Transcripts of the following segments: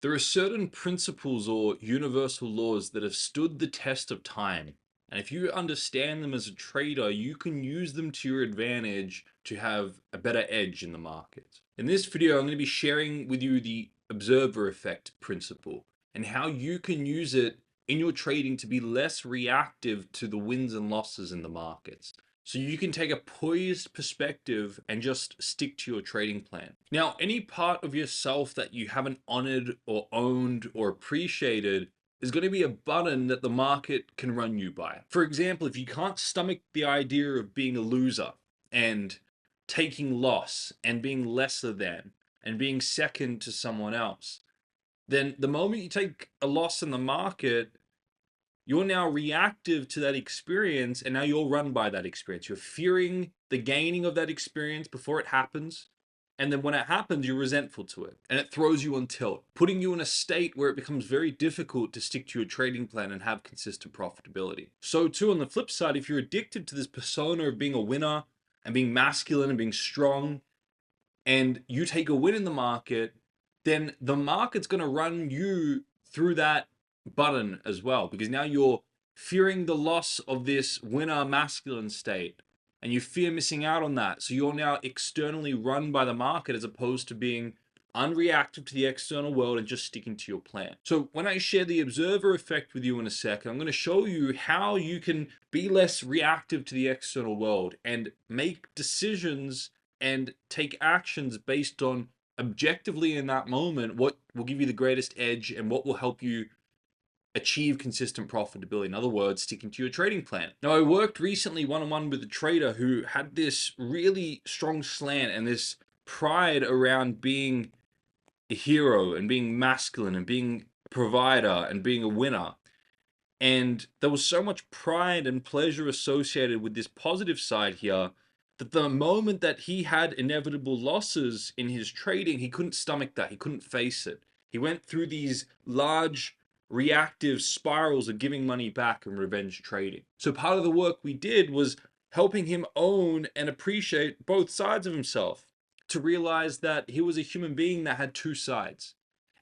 There are certain principles or universal laws that have stood the test of time. And if you understand them as a trader, you can use them to your advantage to have a better edge in the market. In this video, I'm going to be sharing with you the observer effect principle and how you can use it in your trading to be less reactive to the wins and losses in the markets. So you can take a poised perspective and just stick to your trading plan. Now, any part of yourself that you haven't honored or owned or appreciated is going to be a button that the market can run you by. For example, if you can't stomach the idea of being a loser and taking loss and being lesser than and being second to someone else, then the moment you take a loss in the market, you're now reactive to that experience, and now you're run by that experience. You're fearing the gaining of that experience before it happens, and then when it happens, you're resentful to it, and it throws you on tilt, putting you in a state where it becomes very difficult to stick to your trading plan and have consistent profitability. So too, on the flip side, if you're addicted to this persona of being a winner and being masculine and being strong, and you take a win in the market, then the market's going to run you through that button as well, because now you're fearing the loss of this winner masculine state and you fear missing out on that. So you're now externally run by the market as opposed to being unreactive to the external world and just sticking to your plan. So when I share the observer effect with you in a second, I'm going to show you how you can be less reactive to the external world and make decisions and take actions based on objectively in that moment what will give you the greatest edge and what will help you achieve consistent profitability. In other words, sticking to your trading plan. Now, I worked recently one-on-one with a trader who had this really strong slant and this pride around being a hero and being masculine and being a provider and being a winner. And there was so much pride and pleasure associated with this positive side here that the moment that he had inevitable losses in his trading, he couldn't stomach that. He couldn't face it. He went through these large reactive spirals of giving money back and revenge trading. So part of the work we did was helping him own and appreciate both sides of himself, to realize that he was a human being that had two sides,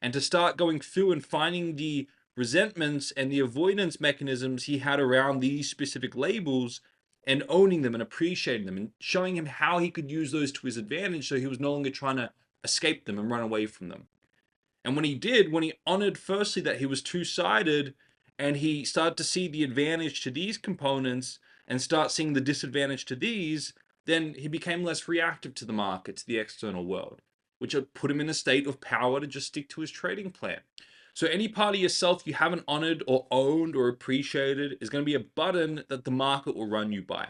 and to start going through and finding the resentments and the avoidance mechanisms he had around these specific labels and owning them and appreciating them and showing him how he could use those to his advantage, so he was no longer trying to escape them and run away from them. And when he did, when he honored firstly that he was two-sided and he started to see the advantage to these components and start seeing the disadvantage to these, then he became less reactive to the market, to the external world, which would put him in a state of power to just stick to his trading plan. So any part of yourself you haven't honored or owned or appreciated is going to be a button that the market will run you by.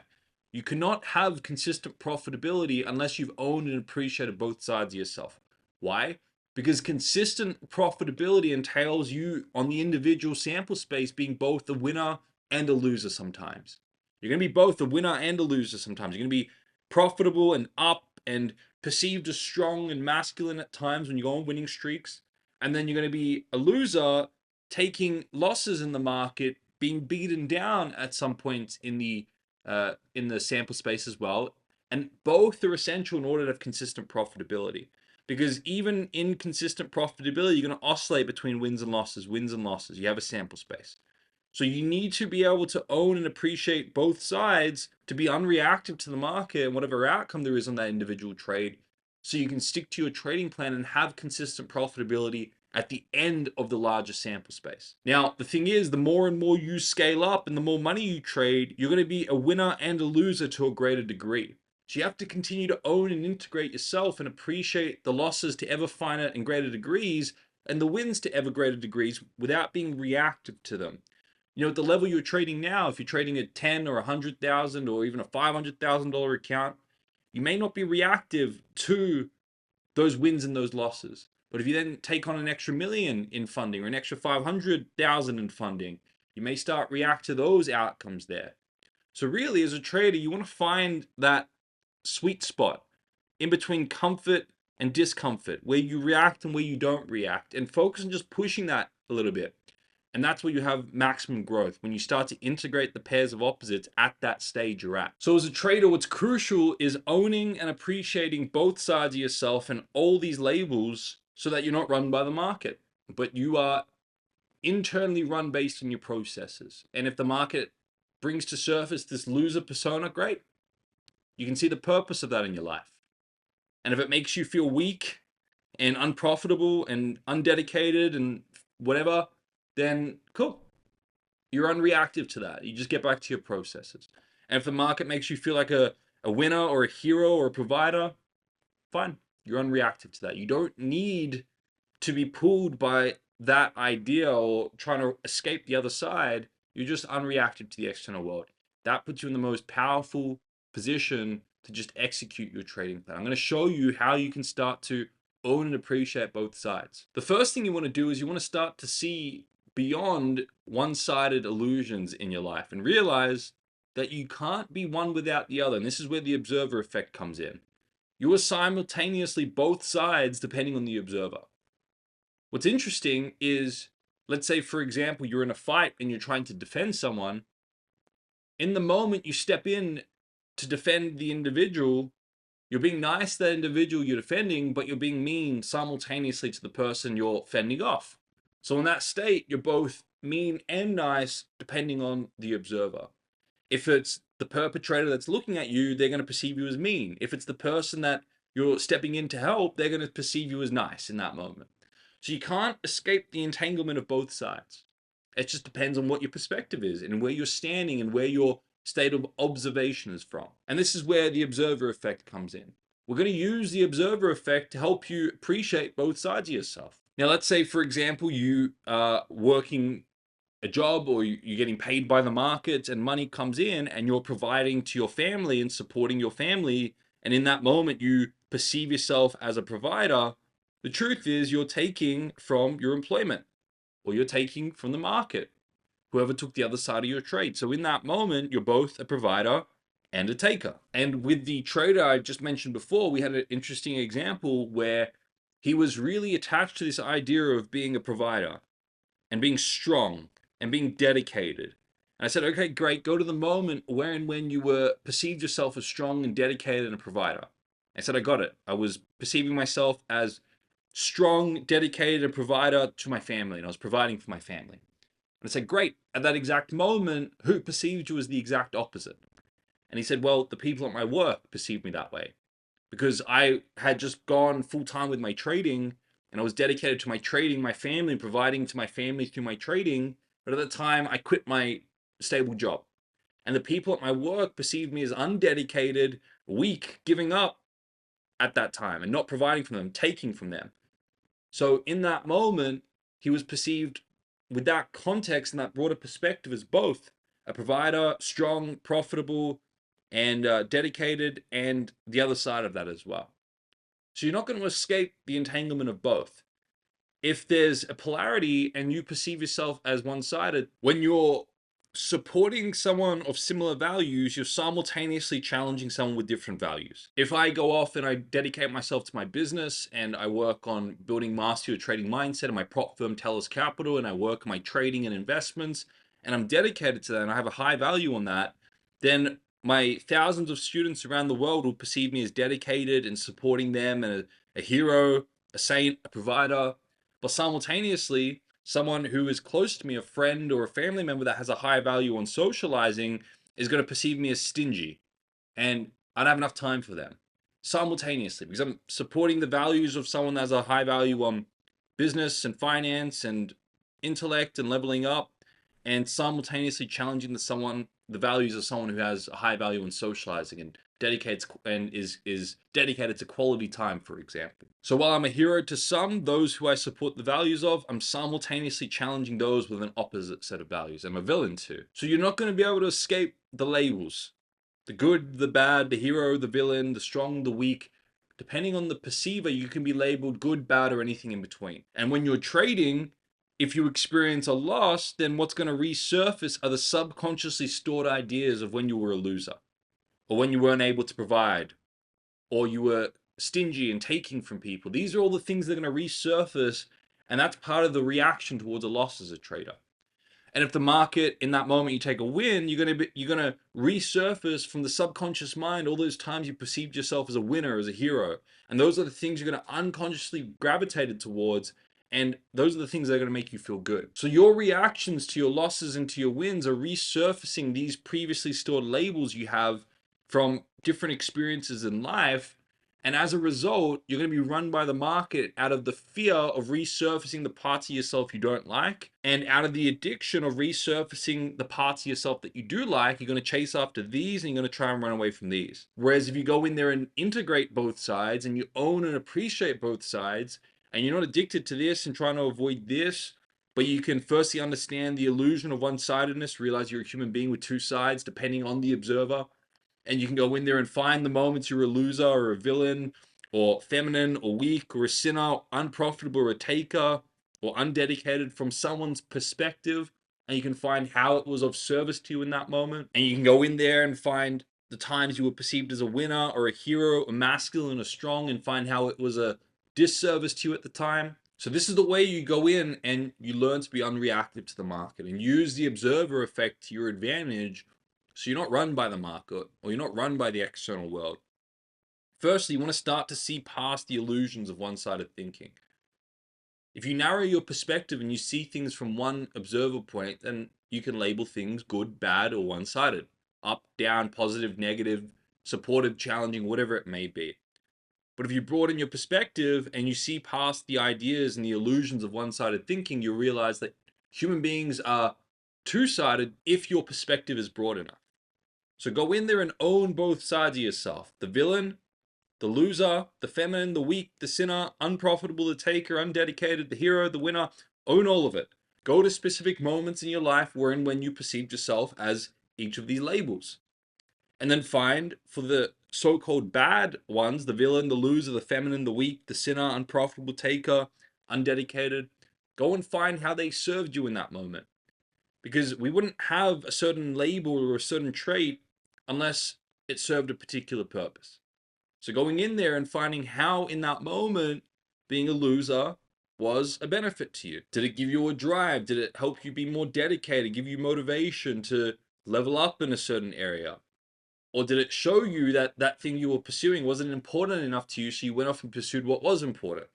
You cannot have consistent profitability unless you've owned and appreciated both sides of yourself. Why? Because consistent profitability entails you on the individual sample space being both a winner and a loser sometimes. You're going to be both a winner and a loser sometimes. You're going to be profitable and up and perceived as strong and masculine at times when you go on winning streaks. And then you're going to be a loser taking losses in the market, being beaten down at some point in the sample space as well. And both are essential in order to have consistent profitability. Because even in consistent profitability, you're going to oscillate between wins and losses, wins and losses. You have a sample space. So you need to be able to own and appreciate both sides to be unreactive to the market and whatever outcome there is on that individual trade, so you can stick to your trading plan and have consistent profitability at the end of the larger sample space. Now, the thing is, the more and more you scale up and the more money you trade, you're going to be a winner and a loser to a greater degree. So you have to continue to own and integrate yourself and appreciate the losses to ever finer and greater degrees and the wins to ever greater degrees without being reactive to them. You know, at the level you're trading now, if you're trading at 10 or 100,000 or even a $500,000 account, you may not be reactive to those wins and those losses. But if you then take on an extra million in funding or an extra 500,000 in funding, you may start react to those outcomes there. So really, as a trader, you want to find that sweet spot in between comfort and discomfort, where you react and where you don't react, and focus on just pushing that a little bit. And that's where you have maximum growth, when you start to integrate the pairs of opposites at that stage you're at. So as a trader, what's crucial is owning and appreciating both sides of yourself and all these labels so that you're not run by the market. but you are internally run based on your processes. And if the market brings to surface this loser persona, great. You can see the purpose of that in your life. And if it makes you feel weak and unprofitable and undedicated and whatever, then cool. You're unreactive to that. You just get back to your processes. And if the market makes you feel like a winner or a hero or a provider, fine. You're unreactive to that. You don't need to be pulled by that idea or trying to escape the other side. You're just unreactive to the external world. That puts you in the most powerful position to just execute your trading plan. I'm going to show you how you can start to own and appreciate both sides. The first thing you want to do is you want to start to see beyond one-sided illusions in your life and realize that you can't be one without the other. And this is where the observer effect comes in. You are simultaneously both sides depending on the observer. What's interesting is, let's say, for example, you're in a fight and you're trying to defend someone. In the moment you step in to defend the individual, you're being nice to that individual you're defending, but you're being mean simultaneously to the person you're fending off. So in that state, you're both mean and nice depending on the observer. If it's the perpetrator that's looking at you, they're going to perceive you as mean. If it's the person that you're stepping in to help, they're going to perceive you as nice in that moment. So you can't escape the entanglement of both sides. It just depends on what your perspective is and where you're standing and where your state of observation is from. And this is where the observer effect comes in. We're going to use the observer effect to help you appreciate both sides of yourself. Now, let's say, for example, you are working a job or you're getting paid by the market and money comes in and you're providing to your family and supporting your family. And in that moment, you perceive yourself as a provider. The truth is you're taking from your employment or you're taking from the market, whoever took the other side of your trade. So in that moment, you're both a provider and a taker. And with the trader I just mentioned before, we had an interesting example where he was really attached to this idea of being a provider and being strong and being dedicated. And I said, okay, great. Go to the moment where and when you were perceived yourself as strong and dedicated and a provider. I said, I got it. I was perceiving myself as strong, dedicated, and provider to my family, and I was providing for my family. And I said, great. At that exact moment, who perceived you as the exact opposite? And he said, well, the people at my work perceived me that way because I had just gone full time with my trading and I was dedicated to my trading, my family, providing to my family through my trading. But at the time, I quit my stable job. And the people at my work perceived me as undedicated, weak, giving up at that time and not providing for them, taking from them. So in that moment, he was perceived with that context and that broader perspective as both a provider, strong, profitable, and dedicated, and the other side of that as well. So you're not going to escape the entanglement of both. If there's a polarity and you perceive yourself as one-sided, when you're supporting someone of similar values, you're simultaneously challenging someone with different values. If I go off and I dedicate myself to my business and I work on building mastery of trading mindset and my prop firm Tellus Capital and I work on my trading and investments and I'm dedicated to that and I have a high value on that, then my thousands of students around the world will perceive me as dedicated and supporting them and a hero, a saint, a provider. But simultaneously, someone who is close to me, a friend or a family member that has a high value on socializing, is going to perceive me as stingy. And I don't have enough time for them simultaneously because I'm supporting the values of someone that has a high value on business and finance and intellect and leveling up, and simultaneously challenging the values of someone who has a high value in socializing and dedicates and is dedicated to quality time, for example. So while I'm a hero to some, those who I support the values of, I'm simultaneously challenging those with an opposite set of values. I'm a villain too. So you're not going to be able to escape the labels. The good, the bad, the hero, the villain, the strong, the weak. Depending on the perceiver, you can be labeled good, bad, or anything in between. And when you're trading, if you experience a loss, then what's going to resurface are the subconsciously stored ideas of when you were a loser, or when you weren't able to provide, or you were stingy and taking from people. These are all the things that are going to resurface, and that's part of the reaction towards a loss as a trader. And if the market in that moment you take a win, you're going to resurface from the subconscious mind all those times you perceived yourself as a winner, as a hero. And those are the things you're going to unconsciously gravitate towards. And those are the things that are going to make you feel good. So your reactions to your losses and to your wins are resurfacing these previously stored labels you have from different experiences in life. And as a result, you're going to be run by the market out of the fear of resurfacing the parts of yourself you don't like, and out of the addiction of resurfacing the parts of yourself that you do like. You're going to chase after these and you're going to try and run away from these. Whereas if you go in there and integrate both sides and you own and appreciate both sides, and you're not addicted to this and trying to avoid this, but you can firstly understand the illusion of one-sidedness, realize you're a human being with two sides depending on the observer, and you can go in there and find the moments you're a loser or a villain or feminine or weak or a sinner, unprofitable or a taker or undedicated from someone's perspective, and you can find how it was of service to you in that moment. And you can go in there and find the times you were perceived as a winner or a hero, a masculine or strong, and find how it was a disservice to you at the time. So this is the way you go in and you learn to be unreactive to the market and use the observer effect to your advantage, so you're not run by the market or you're not run by the external world. Firstly, you want to start to see past the illusions of one-sided thinking. If you narrow your perspective and you see things from one observer point, then you can label things good, bad, or one-sided. Up, down, positive, negative, supportive, challenging, whatever it may be. But if you broaden your perspective and you see past the ideas and the illusions of one-sided thinking, you realize that human beings are two-sided if your perspective is broad enough. So go in there and own both sides of yourself. The villain, the loser, the feminine, the weak, the sinner, unprofitable, the taker, undedicated, the hero, the winner. Own all of it. Go to specific moments in your life wherein when you perceived yourself as each of these labels. And then find for the so-called bad ones, the villain, the loser, the feminine, the weak, the sinner, unprofitable, taker, undedicated. Go and find how they served you in that moment. Because we wouldn't have a certain label or a certain trait unless it served a particular purpose. So going in there and finding how in that moment being a loser was a benefit to you. Did it give you a drive? Did it help you be more dedicated, give you motivation to level up in a certain area? Or did it show you that that thing you were pursuing wasn't important enough to you, so you went off and pursued what was important?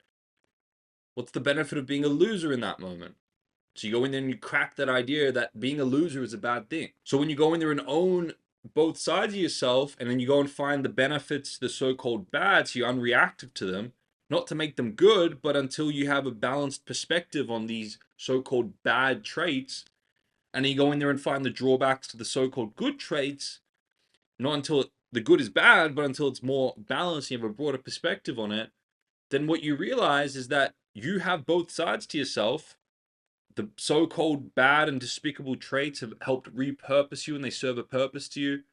What's the benefit of being a loser in that moment? So you go in there and you crack that idea that being a loser is a bad thing. So when you go in there and own both sides of yourself, and then you go and find the benefits, the so-called bad, so you're unreactive to them, not to make them good, but until you have a balanced perspective on these so-called bad traits, and then you go in there and find the drawbacks to the so-called good traits, not until the good is bad, but until it's more balanced, you have a broader perspective on it, then what you realize is that you have both sides to yourself. The so-called bad and despicable traits have helped repurpose you and they serve a purpose to you.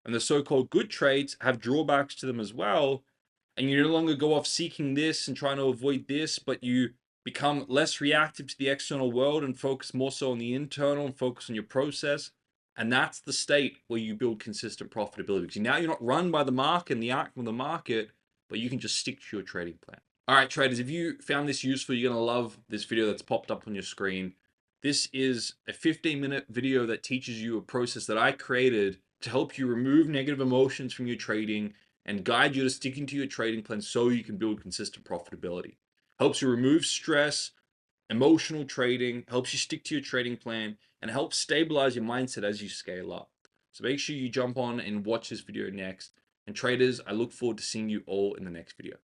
And the so-called good traits have drawbacks to them as well. And you no longer go off seeking this and trying to avoid this, but you become less reactive to the external world and focus more so on the internal and focus on your process. And that's the state where you build consistent profitability. Because now you're not run by the market and the outcome of the market, but you can just stick to your trading plan. All right, traders, if you found this useful, you're going to love this video that's popped up on your screen. This is a 15-minute video that teaches you a process that I created to help you remove negative emotions from your trading and guide you to sticking to your trading plan so you can build consistent profitability. Helps you remove stress, emotional trading, helps you stick to your trading plan, and helps stabilize your mindset as you scale up. So make sure you jump on and watch this video next. And traders, I look forward to seeing you all in the next video.